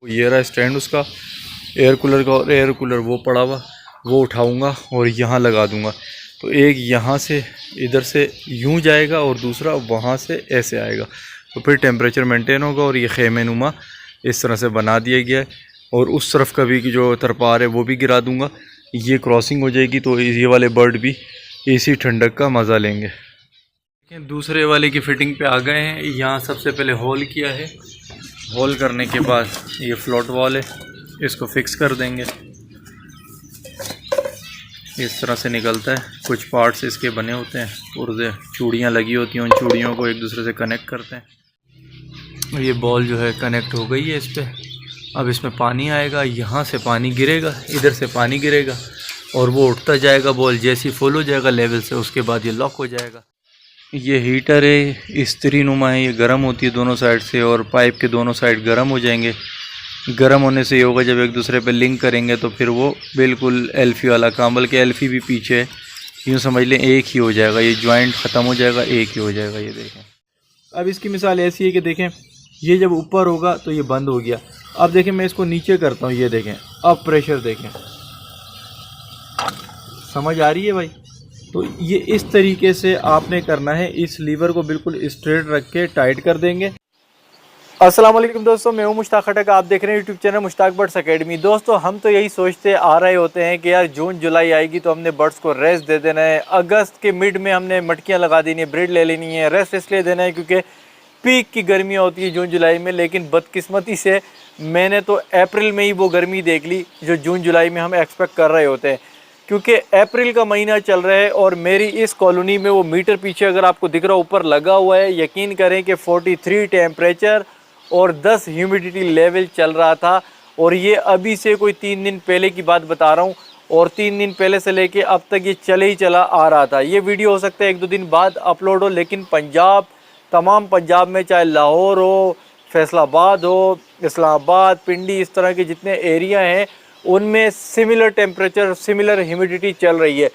ये रहा स्टैंड उसका एयर कूलर का, और एयर कूलर वो पड़ा हुआ, वो उठाऊंगा और यहाँ लगा दूंगा। तो एक यहाँ से इधर से यूँ जाएगा और दूसरा वहाँ से ऐसे आएगा, तो फिर टेम्परेचर मेंटेन होगा। और ये खेमे नुमा इस तरह से बना दिया गया है। और उस तरफ का भी जो तरपार है वो भी गिरा दूंगा। ये क्रॉसिंग हो जाएगी तो ये वाले बर्ड भी इसी ठंडक का मज़ा लेंगे। दूसरे वाले की फ़िटिंग पे आ गए हैं। यहाँ सबसे पहले होल किया है। होल करने के बाद ये फ्लोट वॉल है, इसको फिक्स कर देंगे। इस तरह से निकलता है, कुछ पार्ट्स इसके बने होते हैं, पुर्जे चूड़ियाँ लगी होती हैं, उन चूड़ियों को एक दूसरे से कनेक्ट करते हैं। ये बॉल जो है कनेक्ट हो गई है इस पर। अब इसमें पानी आएगा, यहाँ से पानी गिरेगा, इधर से पानी गिरेगा और वो उठता जाएगा। बॉल जैसी फुल हो जाएगा लेवल से, उसके बाद ये लॉक हो जाएगा। ये हीटर है, इस्त्री नुमा है, ये गर्म होती है दोनों साइड से और पाइप के दोनों साइड गर्म हो जाएंगे। गर्म होने से ये होगा जब एक दूसरे पे लिंक करेंगे तो फिर वो बिल्कुल एल्फी वाला काम, बल्कि एल्फी भी पीछे है, यूँ समझ लें एक ही हो जाएगा। ये जॉइंट ख़त्म हो जाएगा, एक ही हो जाएगा। ये देखें, अब इसकी मिसाल ऐसी है कि देखें ये जब ऊपर होगा तो ये बंद हो गया। अब देखें मैं इसको नीचे करता हूँ, ये देखें अब प्रेशर देखें, समझ आ रही है भाई। तो ये इस तरीके से आपने करना है। इस लीवर को बिल्कुल स्ट्रेट रख के टाइट कर देंगे। अस्सलाम वालेकुम दोस्तों, मैं हूं मुश्ताक खटक, आप देख रहे हैं YouTube channel Mushtaq birds academy. दोस्तों हम तो यही सोचते आ रहे होते हैं कि यार जून जुलाई आएगी तो हमने बर्ड्स को रेस्ट दे देना है। अगस्त के मिड में हमने मटकियां लगा देनी है, ब्रीड ले लेनी है। रेस्ट इसलिए देना है क्योंकि पीक की गर्मियाँ होती है जून जुलाई में। लेकिन बदकिस्मती से मैंने तो अप्रैल में ही वो गर्मी देख ली जो जून जुलाई में हम एक्सपेक्ट कर रहे होते हैं, क्योंकि अप्रैल का महीना चल रहा है और मेरी इस कॉलोनी में वो मीटर पीछे अगर आपको दिख रहा ऊपर लगा हुआ है, यकीन करें कि 43 टेम्परेचर और 10 ह्यूमिडिटी लेवल चल रहा था। और ये अभी से कोई 3 दिन पहले की बात बता रहा हूँ, और 3 दिन पहले से लेके अब तक ये चले ही चला आ रहा था। ये वीडियो हो सकता है 1-2 दिन बाद अपलोड हो, लेकिन पंजाब, तमाम पंजाब में चाहे लाहौर हो, फैसलाबाद हो, इस्लामाबाद, पिंडी, इस तरह के जितने एरिया हैं उनमें सिमिलर टेम्परेचर, सिमिलर ह्यूमिडिटी चल रही है।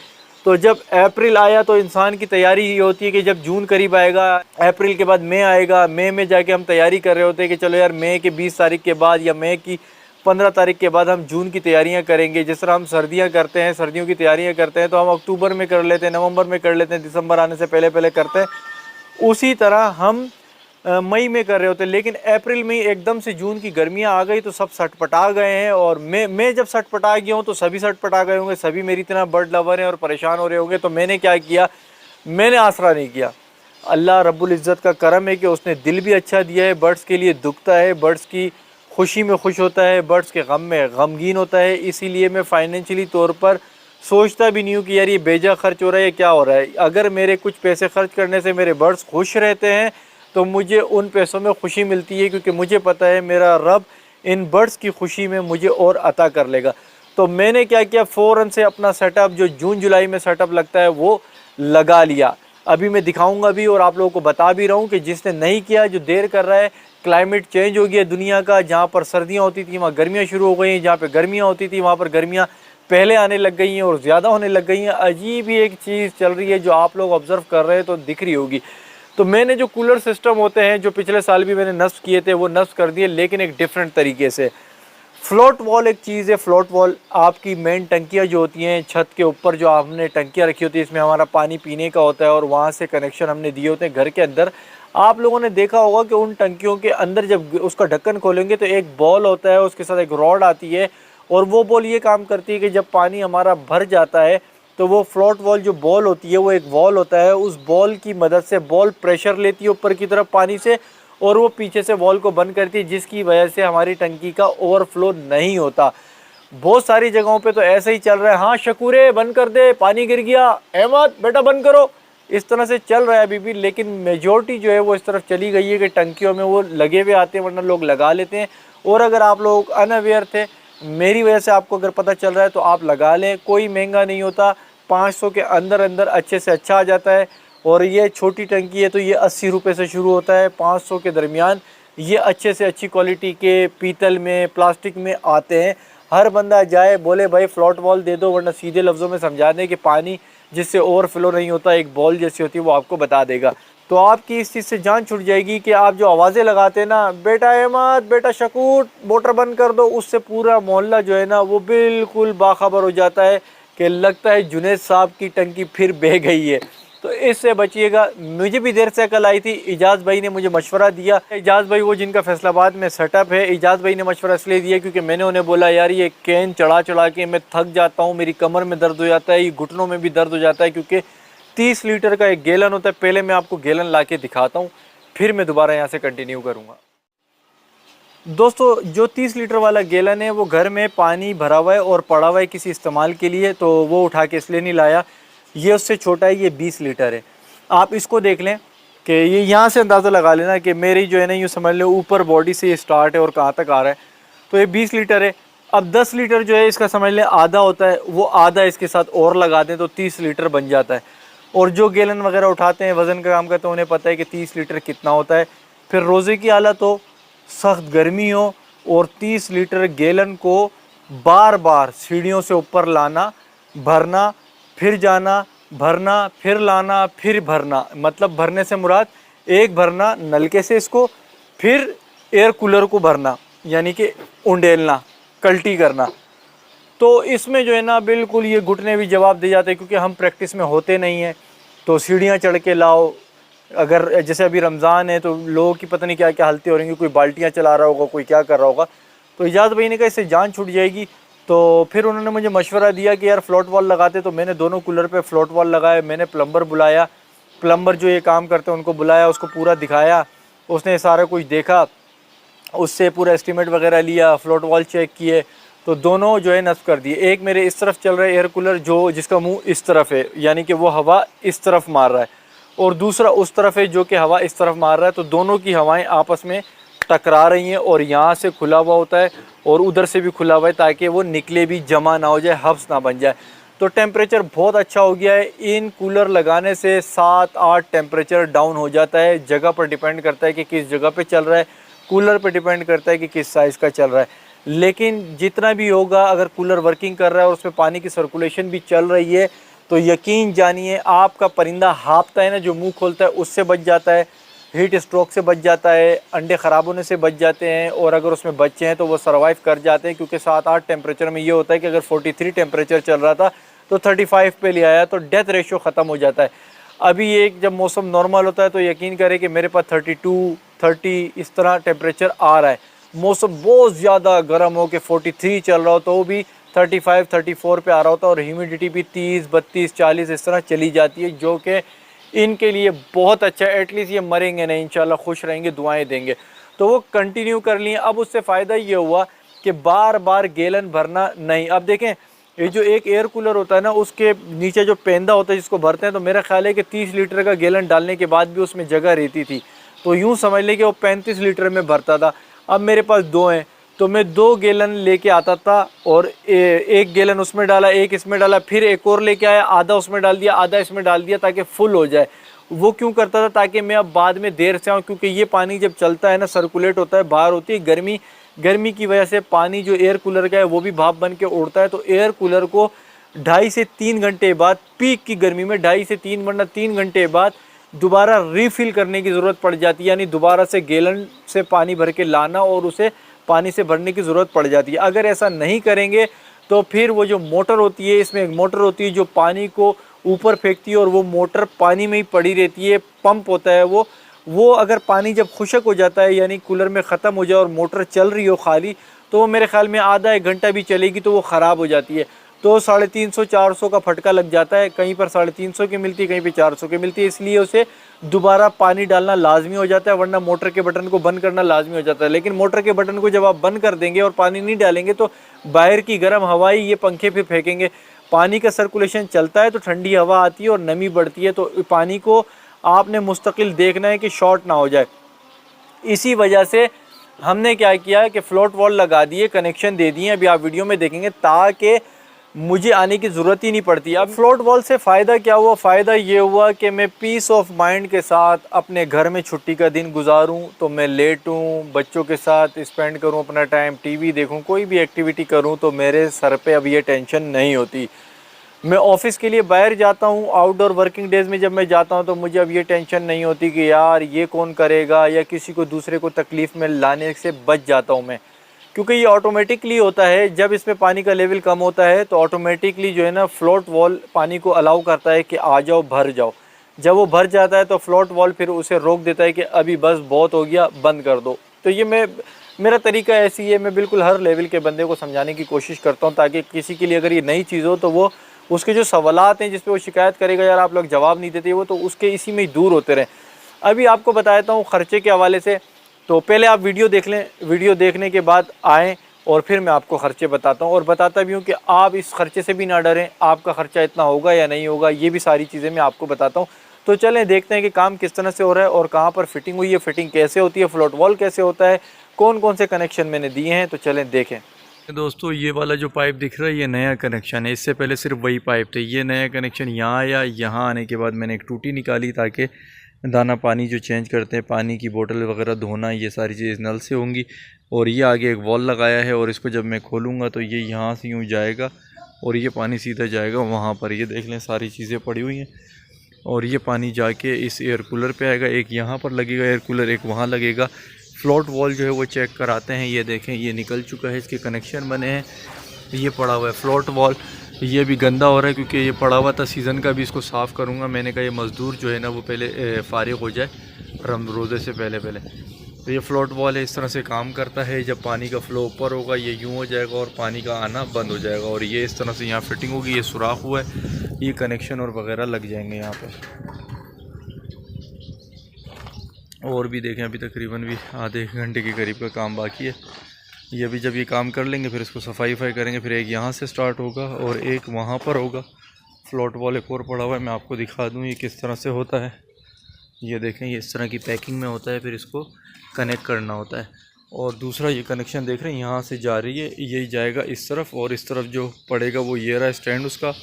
तो जब अप्रैल आया तो इंसान की तैयारी ये होती है कि जब जून करीब आएगा, अप्रैल के बाद मई आएगा, मई में जाके हम तैयारी कर रहे होते हैं कि चलो यार मई के 20 तारीख के बाद या मई की 15 तारीख के बाद हम जून की तैयारियां करेंगे। जिस तरह हम सर्दियां करते हैं, सर्दियों की तैयारियां करते हैं तो हम अक्टूबर में कर लेते हैं, नवंबर में कर लेते हैं, दिसंबर आने से पहले पहले करते हैं। उसी तरह हम मई में कर रहे होते हैं। लेकिन अप्रैल में एकदम से जून की गर्मियां आ गई तो सब सटपटा गए हैं। और मैं जब सटपटा गया हूं तो सभी सटपटा गए होंगे, सभी मेरी तरह बर्ड लवर हैं और परेशान हो रहे होंगे। तो मैंने क्या किया, मैंने आसरा नहीं किया। अल्लाह रब्बुल इज़्ज़त का करम है कि उसने दिल भी अच्छा दिया है, बर्ड्स के लिए दुखता है, बर्ड्स की खुशी में खुश होता है, बर्ड्स के गम में गमगीन होता है। इसीलिए मैं फाइनेंशियली तौर पर सोचता भी नहीं हूँ कि यार ये बेजा खर्च हो रहा है, क्या हो रहा है। अगर मेरे कुछ पैसे खर्च करने से मेरे बर्ड्स खुश रहते हैं तो मुझे उन पैसों में खुशी मिलती है, क्योंकि मुझे पता है मेरा रब इन बर्ड्स की खुशी में मुझे और अता कर लेगा। तो मैंने क्या किया, फ़ौरन से अपना सेटअप जो जून जुलाई में सेटअप लगता है वो लगा लिया। अभी मैं दिखाऊंगा भी और आप लोगों को बता भी रहा हूँ कि जिसने नहीं किया, जो देर कर रहा है, क्लाइमेट चेंज हो गया दुनिया का। जहाँ पर सर्दियाँ होती थी वहाँ गर्मियाँ शुरू हो गई हैं, जहाँ पर गर्मियाँ होती थी वहाँ पर गर्मियाँ पहले आने लग गई हैं और ज़्यादा होने लग गई हैं। अजीब ही एक चीज़ चल रही है जो आप लोग ऑब्ज़र्व कर रहे हैं तो दिख रही होगी। तो मैंने जो कूलर सिस्टम होते हैं जो पिछले साल भी मैंने नस्ब किए थे वो नस्ब कर दिए, लेकिन एक डिफरेंट तरीके से। फ्लोट वॉल एक चीज़ है। फ्लोट वॉल आपकी मेन टंकियाँ जो होती हैं छत के ऊपर, जो आपने टंकियाँ रखी होती है, इसमें हमारा पानी पीने का होता है और वहाँ से कनेक्शन हमने दिए होते हैं घर के अंदर। आप लोगों ने देखा होगा कि उन टंकियों के अंदर जब उसका ढक्कन खोलेंगे तो एक बॉल होता है, उसके साथ एक रॉड आती है, और वो बॉल ये काम करती है कि जब पानी हमारा भर जाता है तो वो फ्लोट वॉल जो बॉल होती है वो एक वॉल होता है, उस बॉल की मदद से बॉल प्रेशर लेती है ऊपर की तरफ पानी से और वो पीछे से वॉल को बंद करती है, जिसकी वजह से हमारी टंकी का ओवरफ्लो नहीं होता। बहुत सारी जगहों पे तो ऐसे ही चल रहा है, हाँ शकूरे बंद कर दे, पानी गिर गया, अहमद बेटा बंद करो, इस तरह से चल रहा है अभी भी। लेकिन मेजॉरिटी जो है वो इस तरफ चली गई है कि टंकियों में वो लगे हुए आते हैं, वरना लोग लगा लेते हैं। और अगर आप लोग अनअवेयर थे, मेरी वजह से आपको अगर पता चल रहा है तो आप लगा लें, कोई महंगा नहीं होता, 500 के अंदर अंदर अच्छे से अच्छा आ जाता है। और ये छोटी टंकी है तो ये 80 रुपये से शुरू होता है, 500 के दरमियान ये अच्छे से अच्छी क्वालिटी के पीतल में, प्लास्टिक में आते हैं। हर बंदा जाए बोले भाई फ्लोट वॉल दे दो, वरना सीधे लफ्ज़ों में समझा दें कि पानी जिससे ओवरफ्लो नहीं होता, एक बॉल जैसी होती है, वो आपको बता देगा। तो आपकी इस चीज़ से जान छूट जाएगी कि आप जो आवाज़ें लगाते हैं ना, बेटा अहमद, बेटा शकूर, मोटर बंद कर दो, उससे पूरा मोहल्ला जो है ना वो बिल्कुल बाखबर हो जाता है कि लगता है जुनैद साहब की टंकी फिर बह गई है। तो इससे बचिएगा। मुझे भी देर से अकल आई थी, इजाज़ भाई ने मुझे मशवरा दिया। इजाज़ भाई वो जिनका फैसलाबाद में सेटअप है, इजाज़ भाई ने मशवरा इसलिए दिया क्योंकि मैंने उन्हें बोला यार ये कैन चढ़ा चढ़ा के मैं थक जाता हूँ, मेरी कमर में दर्द हो जाता है, ये घुटनों में भी दर्द हो जाता है, क्योंकि 30 लीटर का एक गैलन होता है। पहले मैं आपको गैलन ला के दिखाता हूँ, फिर मैं दोबारा यहाँ से कंटिन्यू करूँगा। दोस्तों जो 30 लीटर वाला गैलन है वो घर में पानी भरा हुआ है और पड़ा हुआ है किसी इस्तेमाल के लिए, तो वो उठा के इसलिए नहीं लाया। ये उससे छोटा है, ये 20 लीटर है। आप इसको देख लें कि ये यहाँ से अंदाज़ा लगा लेना कि मेरी जो है ना यूँ समझ लो ऊपर बॉडी से ये स्टार्ट है और कहाँ तक आ रहा है। तो ये 20 लीटर है। अब 10 लीटर जो है इसका समझ लें आधा होता है, वो आधा इसके साथ और लगा दें तो 30 लीटर बन जाता है। और जो गैलन वगैरह उठाते हैं, वज़न का काम करते हैं, उन्हें पता है कि 30 लीटर कितना होता है। फिर रोज़े की हालत हो, सख्त गर्मी हो और 30 लीटर गैलन को बार बार सीढ़ियों से ऊपर लाना, भरना, फिर जाना, भरना, फिर लाना, फिर भरना। मतलब भरने से मुराद एक भरना नलके से इसको, फिर एयर कूलर को भरना, यानी कि उंडेलना, कल्टी करना। तो इसमें जो है ना बिल्कुल ये घुटने भी जवाब दे जाते हैं, क्योंकि हम प्रैक्टिस में होते नहीं हैं। तो सीढ़ियाँ चढ़ के लाओ, अगर जैसे अभी रमज़ान है तो लोगों की पता नहीं क्या क्या हालतें हो रही हैं, कोई बाल्टियाँ चला रहा होगा, कोई क्या कर रहा होगा। तो इजाज़ भाई ने कहा इससे जान छूट जाएगी। तो फिर उन्होंने मुझे मशवरा दिया कि यार फ्लोट वॉल लगाते, तो मैंने दोनों कूलर पे फ्लोट वॉल लगाए। मैंने प्लम्बर बुलाया, प्लम्बर जो ये काम करते हैं उनको बुलाया, उसको पूरा दिखाया, उसने सारा कुछ देखा, उससे पूरा एस्टीमेट वगैरह लिया, फ्लोट वॉल चेक किए। तो दोनों जो है नस्ब कर दिए। एक मेरे इस तरफ चल रहा है एयर कूलर जो जिसका मुंह इस तरफ है, यानी कि वो हवा इस तरफ मार रहा है, और दूसरा उस तरफ है जो कि हवा इस तरफ मार रहा है। तो दोनों की हवाएं आपस में टकरा रही हैं, और यहाँ से खुला हुआ होता है और उधर से भी खुला हुआ है, ताकि वो निकले भी, जमा ना हो जाए, हब्स ना बन जाए। तो टेम्परेचर बहुत अच्छा हो गया है। इन कूलर लगाने से 7-8 टेम्परेचर डाउन हो जाता है। जगह पर डिपेंड करता है कि किस जगह पे चल रहा है, कूलर पे डिपेंड करता है कि किस साइज़ का चल रहा है। लेकिन जितना भी होगा, अगर कूलर वर्किंग कर रहा है और उसमें पानी की सर्कुलेशन भी चल रही है, तो यकीन जानिए आपका परिंदा हाँफता है ना, जो मुंह खोलता है, उससे बच जाता है, हीट स्ट्रोक से बच जाता है, अंडे ख़राब होने से बच जाते हैं, और अगर उसमें बच्चे हैं तो वो सर्वाइव कर जाते हैं। क्योंकि 7-8 टेम्परेचर में ये होता है कि अगर 43 टेम्परेचर चल रहा था तो 35 पे ले आया तो डेथ रेशो ख़त्म हो जाता है। अभी एक जब मौसम नॉर्मल होता है तो यकीन करें कि मेरे पास 32, 30 इस तरह टेम्परेचर आ रहा है। मौसम बहुत ज़्यादा गर्म हो के 43 चल रहा हो तो वो भी 35, 34 पे आ रहा होता है, और ह्यूमिडिटी भी 30, 32, 40 इस तरह चली जाती है, जो कि इनके लिए बहुत अच्छा है। एटलीस्ट ये मरेंगे नहीं, इंशाल्लाह खुश रहेंगे, दुआएं देंगे। तो वो कंटिन्यू कर लिए। अब उससे फ़ायदा ये हुआ कि बार बार गैलन भरना नहीं। अब देखें, ये जो एक एयर कूलर होता है ना, उसके नीचे जो पेंदा होता है जिसको भरते हैं, तो मेरा ख्याल है कि 30 लीटर का गैलन डालने के बाद भी उसमें जगह रहती थी। तो यूँ समझ लें कि वो 35 लीटर में भरता था। अब मेरे पास 2 हैं, तो मैं 2 गैलन लेके आता था, और एक गैलन उसमें डाला, एक इसमें डाला, फिर एक और लेके आया, आधा उसमें डाल दिया, आधा इसमें डाल दिया, ताकि फुल हो जाए। वो क्यों करता था? ताकि मैं अब बाद में देर से आऊँ, क्योंकि ये पानी जब चलता है ना, सर्कुलेट होता है, बाहर होती है गर्मी, गर्मी की वजह से पानी जो एयर कूलर का है वो भी भाप बन के उड़ता है। तो एयर कूलर को 2.5 से 3 घंटे बाद, पीक की गर्मी में 2.5 से 3 वरना 3 घंटे बाद दोबारा रीफ़िल करने की ज़रूरत पड़ जाती है, यानी दोबारा से गैलन से पानी भर के लाना और उसे पानी से भरने की ज़रूरत पड़ जाती है। अगर ऐसा नहीं करेंगे तो फिर वो जो मोटर होती है, इसमें एक मोटर होती है जो पानी को ऊपर फेंकती है, और वो मोटर पानी में ही पड़ी रहती है, पंप होता है वो अगर पानी जब खुशक हो जाता है, यानी कूलर में ख़त्म हो जाए और मोटर चल रही हो खाली, तो वो मेरे ख्याल में आधा 1 घंटा भी चलेगी तो वो ख़राब हो जाती है। तो 350-400 का फटका लग जाता है, कहीं पर 350 की मिलती है, कहीं पर 400 की मिलती है। इसलिए उसे दोबारा पानी डालना लाजमी हो जाता है, वरना मोटर के बटन को बंद करना लाजमी हो जाता है। लेकिन मोटर के बटन को जब आप बंद कर देंगे और पानी नहीं डालेंगे तो बाहर की गर्म हवाई ये पंखे फिर फेंकेंगे। पानी का सर्कुलेशन चलता है तो ठंडी हवा आती है और नमी बढ़ती है, तो पानी को आपने मुस्तकिल देखना है कि शॉर्ट ना हो जाए। इसी वजह से हमने क्या किया कि फ्लोट वॉल लगा दिए, कनेक्शन दे दिए, अभी आप वीडियो में देखेंगे, ताकि मुझे आने की ज़रूरत ही नहीं पड़ती। अब फ्लोट वॉल से फ़ायदा क्या हुआ? फ़ायदा ये हुआ कि मैं पीस ऑफ माइंड के साथ अपने घर में छुट्टी का दिन गुजारूं, तो मैं लेटूं, बच्चों के साथ स्पेंड करूं अपना टाइम, टीवी देखूं, कोई भी एक्टिविटी करूं, तो मेरे सर पे अब ये टेंशन नहीं होती। मैं ऑफिस के लिए बाहर जाता हूँ, आउटडोर वर्किंग डेज में जब मैं जाता हूँ तो मुझे अब ये टेंशन नहीं होती कि यार ये कौन करेगा, या किसी को दूसरे को तकलीफ़ में लाने से बच जाता हूँ मैं, क्योंकि ये ऑटोमेटिकली होता है। जब इसमें पानी का लेवल कम होता है तो ऑटोमेटिकली जो है ना फ्लोट वॉल पानी को अलाउ करता है कि आ जाओ, भर जाओ। जब वो भर जाता है तो फ्लोट वॉल फिर उसे रोक देता है कि अभी बस बहुत हो गया, बंद कर दो। तो ये मेरा तरीका ऐसी है, मैं बिल्कुल हर लेवल के बंदे को समझाने की कोशिश करता हूँ, ताकि किसी के लिए अगर ये नई चीज़ हो तो वो उसके जो सवालात हैं जिस पे वो शिकायत करेगा यार आप लोग जवाब नहीं देते, वो तो उसके इसी में ही दूर होते रहें। अभी आपको बताता हूँ ख़र्चे के हवाले से, तो पहले आप वीडियो देख लें, वीडियो देखने के बाद आएँ और फिर मैं आपको ख़र्चे बताता हूँ, और बताता भी हूँ कि आप इस ख़र्चे से भी ना डरें, आपका ख़र्चा इतना होगा या नहीं होगा, ये भी सारी चीज़ें मैं आपको बताता हूँ। तो चलें देखते हैं कि काम किस तरह से हो रहा है और कहाँ पर फिटिंग हुई है, फिटिंग कैसे होती है, फ्लोट वॉल कैसे होता है, कौन कौन से कनेक्शन मैंने दिए हैं। तो चलें देखें। दोस्तों ये वाला जो पाइप दिख रहा है ये नया कनेक्शन है, इससे पहले सिर्फ वही पाइप थे। ये नया कनेक्शन यहाँ आया, यहाँ आने के बाद मैंने एक टूटी निकाली ताकि दाना पानी जो चेंज करते हैं, पानी की बोतल वगैरह धोना, ये सारी चीज़ नल से होंगी। और ये आगे एक वॉल लगाया है और इसको जब मैं खोलूँगा तो ये यहाँ से यूँ जाएगा और ये पानी सीधा जाएगा वहाँ पर। ये देख लें सारी चीज़ें पड़ी हुई हैं और ये पानी जाके इस एयर कूलर पे आएगा। एक यहाँ पर लगेगा एयर कूलर, एक वहाँ लगेगा। फ्लोट वॉल जो है वो चेक कराते हैं। ये देखें ये निकल चुका है, इसके कनेक्शन बने हैं। ये पड़ा हुआ है फ्लोट वॉल, ये भी गंदा हो रहा है क्योंकि ये पड़ा हुआ था। सीज़न का भी इसको साफ़ करूँगा। मैंने कहा ये मज़दूर जो है ना वो पहले फ़ारिग हो जाए रोज़े से पहले। तो ये फ्लोट वॉल है, इस तरह से काम करता है। जब पानी का फ़्लो ऊपर होगा ये यूँ हो जाएगा और पानी का आना बंद हो जाएगा। और ये इस तरह से यहाँ फिटिंग होगी। ये सुराख हुआ है, ये कनेक्शन और वगैरह लग जाएंगे यहाँ पर। और भी देखें अभी तकरीबन भी आधे घंटे के करीब का काम बाकी है। ये अभी जब ये काम कर लेंगे फिर इसको सफाई करेंगे। फिर एक यहाँ से स्टार्ट होगा और एक वहाँ पर होगा। फ्लोट वॉल एक और पड़ा हुआ है, मैं आपको दिखा दूँ ये किस तरह से होता है। ये देखें ये इस तरह की पैकिंग में होता है, फिर इसको कनेक्ट करना होता है। और दूसरा ये कनेक्शन देख रहे हैं यहाँ से जा रही है, यही जाएगा इस तरफ, और इस तरफ जो पड़ेगा वो ये रहा स्टैंड उसका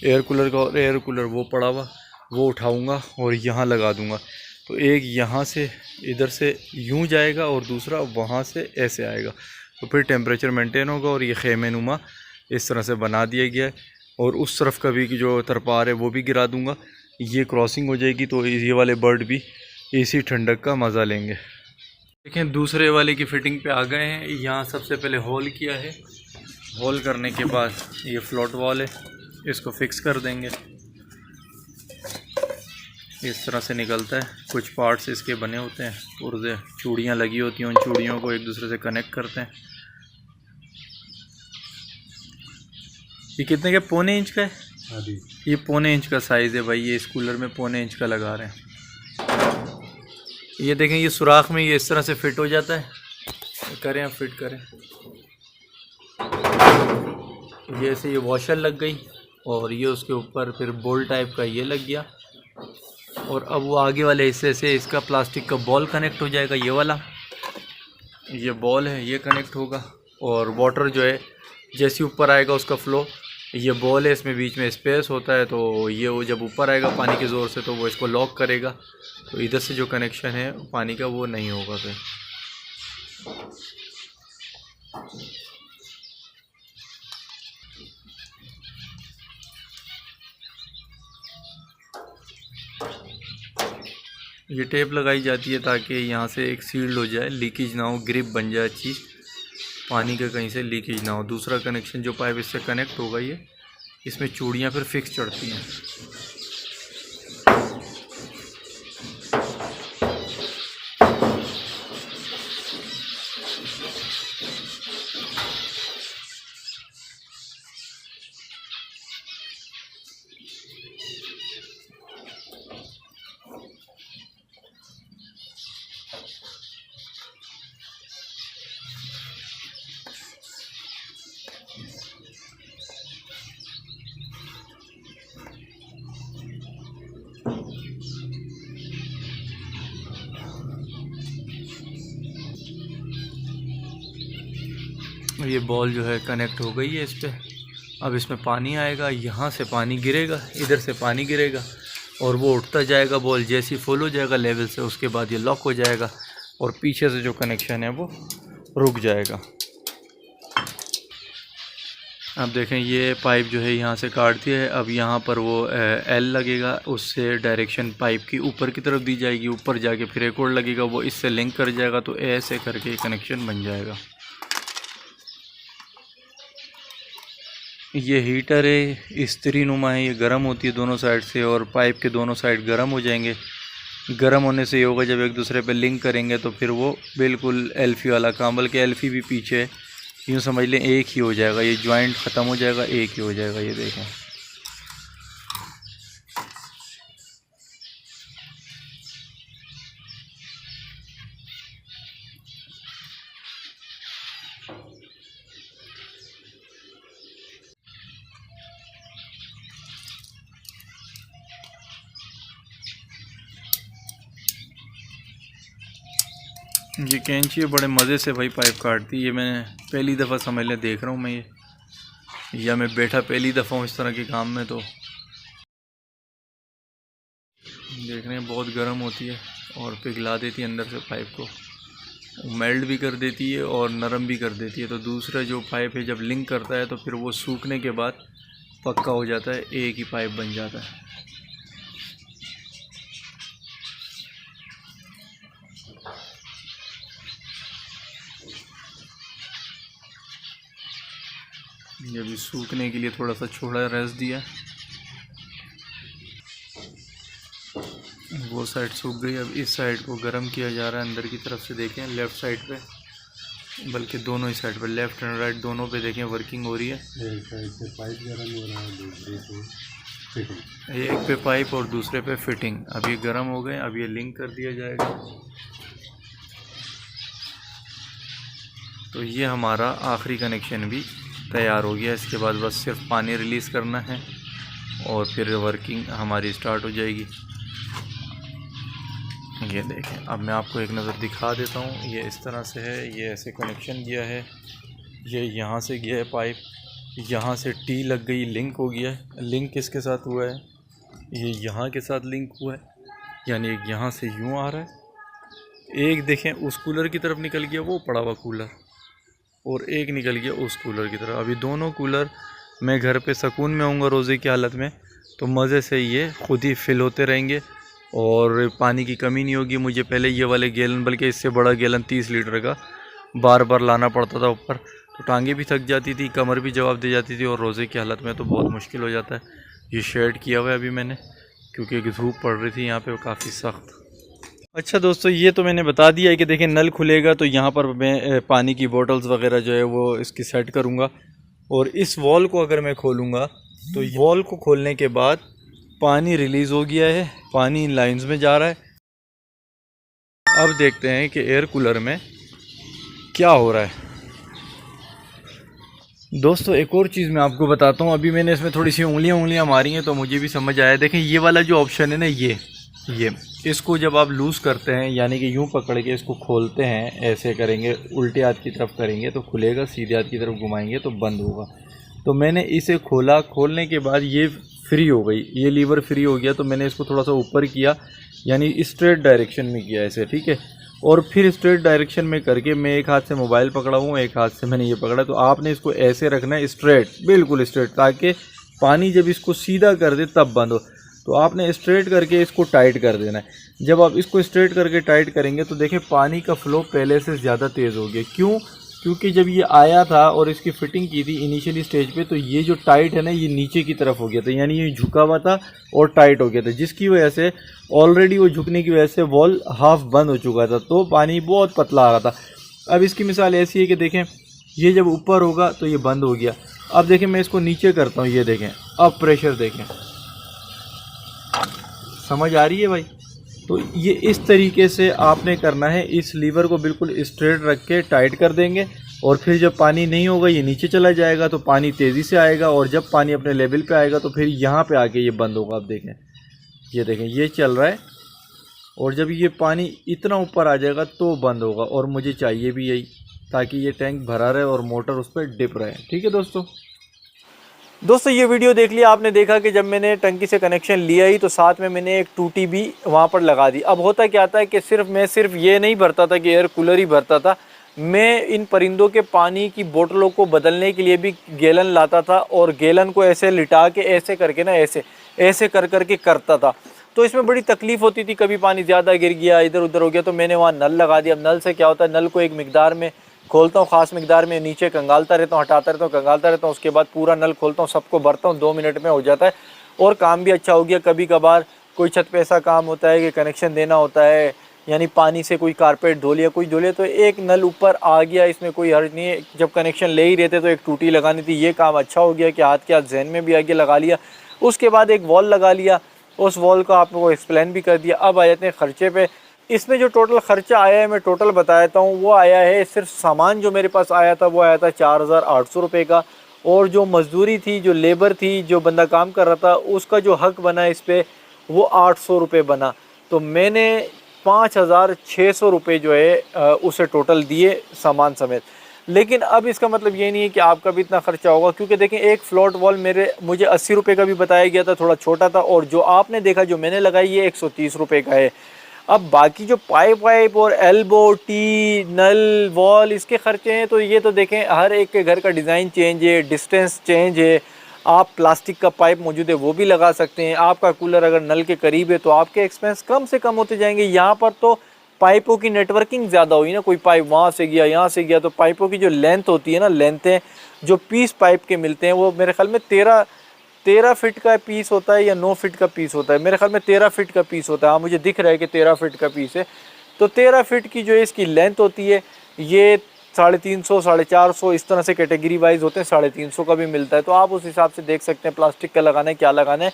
एयर कूलर का। और एयर कूलर वो पड़ा हुआ वो उठाऊँगा और यहाँ लगा दूँगा। तो एक यहाँ से इधर से यूँ जाएगा और दूसरा वहाँ से ऐसे आएगा। तो फिर टेम्परेचर मेंटेन होगा। और ये खेमे नुमा इस तरह से बना दिया गया है। और उस तरफ का भी जो तरपार है वो भी गिरा दूँगा। ये क्रॉसिंग हो जाएगी तो ये वाले बर्ड भी एसी ठंडक का मज़ा लेंगे। देखें दूसरे वाले की फ़िटिंग पे आ गए हैं। यहाँ सबसे पहले होल किया है, होल करने के बाद ये फ्लोट वॉल है, इसको फिक्स कर देंगे। इस तरह से निकलता है, कुछ पार्ट्स इसके बने होते हैं, पुर्जे चूड़ियाँ लगी होती हैं, उन चूड़ियों को एक दूसरे से कनेक्ट करते हैं। ये कितने का, पौने इंच का है? ये पौने इंच का साइज़ है भाई। ये इस कूलर में पौने इंच का लगा रहे हैं। ये देखें ये सुराख में ये इस तरह से फिट हो जाता है। करें आप फिट करें। ये ऐसे ये वॉशर लग गई और ये उसके ऊपर फिर बोल टाइप का ये लग गया। और अब वो आगे वाले हिस्से से इसका प्लास्टिक का बॉल कनेक्ट हो जाएगा। ये वाला ये बॉल है ये कनेक्ट होगा। और वाटर जो है जैसे ऊपर आएगा उसका फ़्लो, ये बॉल है इसमें बीच में स्पेस होता है, तो ये वो जब ऊपर आएगा पानी के ज़ोर से तो वो इसको लॉक करेगा। तो इधर से जो कनेक्शन है पानी का वो नहीं होगा फिर। ये टेप लगाई जाती है ताकि यहाँ से एक सील्ड हो जाए, लीकेज ना हो, ग्रिप बन जाए चीज़, पानी का कहीं से लीकेज ना हो। दूसरा कनेक्शन जो पाइप इससे कनेक्ट होगा ये इसमें चूड़ियाँ फिर फिक्स चढ़ती हैं। ये बॉल जो है कनेक्ट हो गई है इस पर। अब इसमें पानी आएगा, यहाँ से पानी गिरेगा, इधर से पानी गिरेगा और वो उठता जाएगा। बॉल जैसे ही फुल हो जाएगा लेवल से उसके बाद ये लॉक हो जाएगा और पीछे से जो कनेक्शन है वो रुक जाएगा। अब देखें ये पाइप जो है यहाँ से काट दिया है। अब यहाँ पर वो एल लगेगा, उससे डायरेक्शन पाइप की ऊपर की तरफ दी जाएगी, ऊपर जाके फिर एक और लगेगा, वो इससे लिंक कर जाएगा, तो ऐसे करके कनेक्शन बन जाएगा। ये हीटर है, इस्त्री नुमा है, ये गर्म होती है दोनों साइड से और पाइप के दोनों साइड गर्म हो जाएंगे। गर्म होने से ये होगा जब एक दूसरे पे लिंक करेंगे तो फिर वो बिल्कुल एल्फी वाला काम, बल्कि एल्फी भी पीछे यूँ समझ लें एक ही हो जाएगा, ये जॉइंट ख़त्म हो जाएगा, एक ही हो जाएगा। ये देखें ये कैंची बड़े मज़े से भाई पाइप काटती है। ये मैंने पहली दफ़ा समझ लें देख रहा हूँ मैं, ये या मैं बैठा पहली दफ़ा हूँ इस तरह के काम में। तो देखने में बहुत गर्म होती है और पिघला देती है अंदर से पाइप को, मेल्ट भी कर देती है और नरम भी कर देती है। तो दूसरा जो पाइप है जब लिंक करता है तो फिर वो सूखने के बाद पक्का हो जाता है, एक ही पाइप बन जाता है। ये भी सूखने के लिए थोड़ा सा छोड़ा रेस्ट दिया, वो साइड सूख गई। अब इस साइड को गर्म किया जा रहा है अंदर की तरफ से। देखें लेफ़्ट साइड पे, बल्कि दोनों ही साइड पे, लेफ़्ट एंड राइट दोनों पे देखें वर्किंग हो रही है। एक साइड से पाइप गर्म हो रहा है, दूसरे पे फिटिंग, एक पे पाइप और दूसरे पे फिटिंग। अब ये गर्म हो गए, अब ये लिंक कर दिया जाएगा। तो ये हमारा आखिरी कनेक्शन भी तैयार हो गया। इसके बाद बस सिर्फ पानी रिलीज़ करना है और फिर वर्किंग हमारी स्टार्ट हो जाएगी। ये देखें, अब मैं आपको एक नज़र दिखा देता हूँ। ये इस तरह से है, ये ऐसे कनेक्शन गया है, ये यहाँ से गया है पाइप, यहाँ से टी लग गई, लिंक हो गया है। लिंक किसके साथ हुआ है? ये यहाँ के साथ लिंक हुआ है, यानी एक यहाँ से यूँ आ रहा है, एक देखें उस कूलर की तरफ निकल गया वो पड़ा हुआ कूलर, और एक निकल गया उस कूलर की तरफ। अभी दोनों कूलर मैं घर पे सुकून में आऊँगा रोज़े की हालत में, तो मज़े से ये ख़ुद ही फिल होते रहेंगे और पानी की कमी नहीं होगी। मुझे पहले ये वाले गैलन, बल्कि इससे बड़ा गैलन 30 लीटर का बार बार लाना पड़ता था ऊपर, तो टांगे भी थक जाती थी, कमर भी जवाब दे जाती थी, और रोज़े की हालत में तो बहुत मुश्किल हो जाता है। ये शेड किया हुआ है अभी मैंने, क्योंकि धूप पड़ रही थी यहाँ पे काफ़ी सख्त। अच्छा दोस्तों, ये तो मैंने बता दिया है कि देखें नल खुलेगा तो यहाँ पर मैं पानी की बोतल्स वगैरह जो है वो इसकी सेट करूँगा, और इस वॉल को अगर मैं खोलूँगा तो वॉल को खोलने के बाद पानी रिलीज़ हो गया है, पानी इन लाइंस में जा रहा है। अब देखते हैं कि एयर कूलर में क्या हो रहा है। दोस्तों एक और चीज़ मैं आपको बताता हूँ, अभी मैंने इसमें थोड़ी सी उंगलियाँ मारी हैं तो मुझे भी समझ आया। देखें ये वाला जो ऑप्शन है ना, ये इसको जब आप लूज़ करते हैं, यानी कि यूँ पकड़ के इसको खोलते हैं, ऐसे करेंगे, उल्टे हाथ की तरफ करेंगे तो खुलेगा, सीधे हाथ की तरफ घुमाएंगे तो बंद होगा। तो मैंने इसे खोला, खोलने के बाद ये फ्री हो गई, ये लीवर फ्री हो गया। तो मैंने इसको थोड़ा सा ऊपर किया, यानी स्ट्रेट डायरेक्शन में किया ऐसे, ठीक है। और फिर स्ट्रेट डायरेक्शन में करके मैं एक हाथ से मोबाइल पकड़ा हूँ, एक हाथ से मैंने ये पकड़ा। तो आपने इसको ऐसे रखना है, स्ट्रेट, बिल्कुल स्ट्रेट, ताकि पानी जब इसको सीधा कर दे तब बंद हो। तो आपने स्ट्रेट करके इसको टाइट कर देना है। जब आप इसको स्ट्रेट करके टाइट करेंगे तो देखें पानी का फ़्लो पहले से ज़्यादा तेज़ हो गया। क्यों? क्योंकि जब ये आया था और इसकी फ़िटिंग की थी इनिशियली स्टेज पे, तो ये जो टाइट है ना, ये नीचे की तरफ हो गया था, यानी ये झुका हुआ था और टाइट हो गया था, जिसकी वजह से ऑलरेडी वो झुकने की वजह से वॉल हाफ बंद हो चुका था, तो पानी बहुत पतला आ रहा था। अब इसकी मिसाल ऐसी है कि देखें ये जब ऊपर होगा तो ये बंद हो गया। अब देखें मैं इसको नीचे करता हूँ, ये देखें, अब प्रेशर देखें, समझ आ रही है भाई? तो ये इस तरीके से आपने करना है। इस लीवर को बिल्कुल स्ट्रेट रख के टाइट कर देंगे, और फिर जब पानी नहीं होगा ये नीचे चला जाएगा तो पानी तेज़ी से आएगा, और जब पानी अपने लेवल पे आएगा तो फिर यहाँ पे आके ये बंद होगा। आप देखें, ये देखें, ये चल रहा है, और जब ये पानी इतना ऊपर आ जाएगा तो बंद होगा। और मुझे चाहिए भी यही, ताकि ये टैंक भरा रहे और मोटर उस पर डिप रहे। ठीक है दोस्तों ये वीडियो देख लिया आपने, देखा कि जब मैंने टंकी से कनेक्शन लिया ही तो साथ में मैंने एक टूटी भी वहाँ पर लगा दी। अब होता क्या था कि सिर्फ ये नहीं भरता था कि एयर कूलर ही भरता था, मैं इन परिंदों के पानी की बोतलों को बदलने के लिए भी गैलन लाता था और गैलन को ऐसे लिटा के ऐसे करके ना ऐसे ऐसे कर करके करता था। तो इसमें बड़ी तकलीफ़ होती थी, कभी पानी ज़्यादा गिर गया, इधर उधर हो गया, तो मैंने वहाँ नल लगा दिया। अब नल से क्या होता है, नल को एक मिकदार में खोलता हूँ, ख़ास मिकदार में, नीचे कंगालता रहता हूँ, हटाता रहता हूँ, कंगालता रहता हूँ, उसके बाद पूरा नल खोलता हूँ, सबको भरता हूँ, 2 मिनट में हो जाता है और काम भी अच्छा हो गया। कभी कभार कोई छत पे ऐसा काम होता है कि कनेक्शन देना होता है, यानी पानी से कोई कारपेट धो लिया, कुछ धो लिया, तो एक नल ऊपर आ गया, इसमें कोई हर्ज नहीं है। जब कनेक्शन ले ही रहते तो एक टूटी लगानी थी, ये काम अच्छा हो गया कि हाथ के हाथ जहन में भी आगे लगा लिया। उसके बाद एक वॉल लगा लिया, उस वॉल को आपको एक्सप्लेन भी कर दिया। अब आ जाते हैं ख़र्चे पे। इसमें जो टोटल ख़र्चा आया है मैं टोटल बता देता हूँ। वो आया है, सिर्फ सामान जो मेरे पास आया था वो आया था 4800 रुपये का, और जो मज़दूरी थी, जो लेबर थी, जो बंदा काम कर रहा था, उसका जो हक बना इस पर वो 800 रुपये बना। तो मैंने 5600 रुपये जो है उसे टोटल दिए सामान समेत। लेकिन अब इसका मतलब ये नहीं है कि आपका भी इतना खर्चा होगा, क्योंकि देखें एक फ्लोट वॉल मुझे 80 रुपये का भी बताया गया था, थोड़ा छोटा था, और जो आपने देखा जो मैंने लगाई ये 130 रुपये का है। अब बाकी जो पाइप वाइप और एल्बो टी नल वॉल इसके खर्चे हैं, तो ये तो देखें हर एक के घर का डिज़ाइन चेंज है, डिस्टेंस चेंज है। आप प्लास्टिक का पाइप मौजूद है वो भी लगा सकते हैं। आपका कूलर अगर नल के करीब है तो आपके एक्सपेंस कम से कम होते जाएंगे। यहाँ पर तो पाइपों की नेटवर्किंग ज़्यादा हुई ना, कोई पाइप वहाँ से गया, यहाँ से गया, तो पाइपों की जो लेंथ होती है ना, लेंथें जो पीस पाइप के मिलते हैं वो मेरे ख्याल में 13 फीट का पीस होता है या 9 फीट का पीस होता है। मेरे ख्याल में 13 फीट का पीस होता है। हाँ, मुझे दिख रहा है कि 13 फीट का पीस है। तो 13 फीट की जो इसकी लेंथ होती है ये 350, 450 इस तरह से कैटेगरी वाइज होते हैं। 350 का भी मिलता है, तो आप उस हिसाब से देख सकते हैं प्लास्टिक का लगाना है क्या लगाना है।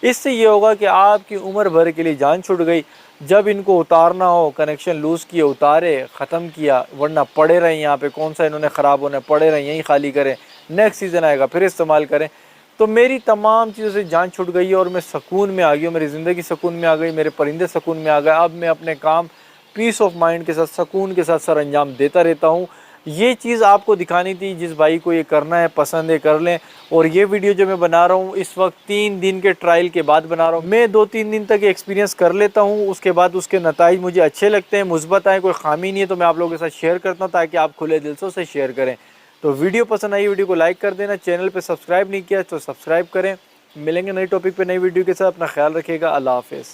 इससे ये होगा कि आपकी उम्र भर के लिए जान छूट गई। जब इनको उतारना हो, कनेक्शन लूज़ किए, उतारे, ख़त्म किया, वरना पड़े रहें यहाँ पे, कौन सा इन्होंने ख़राब होना है, पड़े रहें, यहीं खाली करें, नेक्स्ट सीज़न आएगा फिर इस्तेमाल करें। तो मेरी तमाम चीज़ों से जान छूट गई है और मैं सुकून में आ गई हूँ, मेरी ज़िंदगी सुकून में आ गई, मेरे परिंदे सुकून में आ गए। अब मैं अपने काम पीस ऑफ माइंड के साथ, सुकून के साथ सर अंजाम देता रहता हूँ। ये चीज़ आपको दिखानी थी, जिस भाई को ये करना है, पसंद है, कर लें। और ये वीडियो जो मैं बना रहा हूँ इस वक्त 3 दिन के ट्रायल के बाद बना रहा हूँ। मैं 2-3 दिन तक एक्सपीरियंस कर लेता हूँ, उसके बाद उसके नताइज मुझे अच्छे लगते हैं, मुस्बत आए, कोई खामी नहीं है, तो मैं आप लोगों के साथ शेयर करता हूँ ताकि आप खुले दिल से उसे शेयर करें। तो वीडियो पसंद आई, वीडियो को लाइक कर देना, चैनल पे सब्सक्राइब नहीं किया तो सब्सक्राइब करें। मिलेंगे नई टॉपिक पे नई वीडियो के साथ, अपना ख्याल रखिएगा, अल्लाह हाफ़िज़।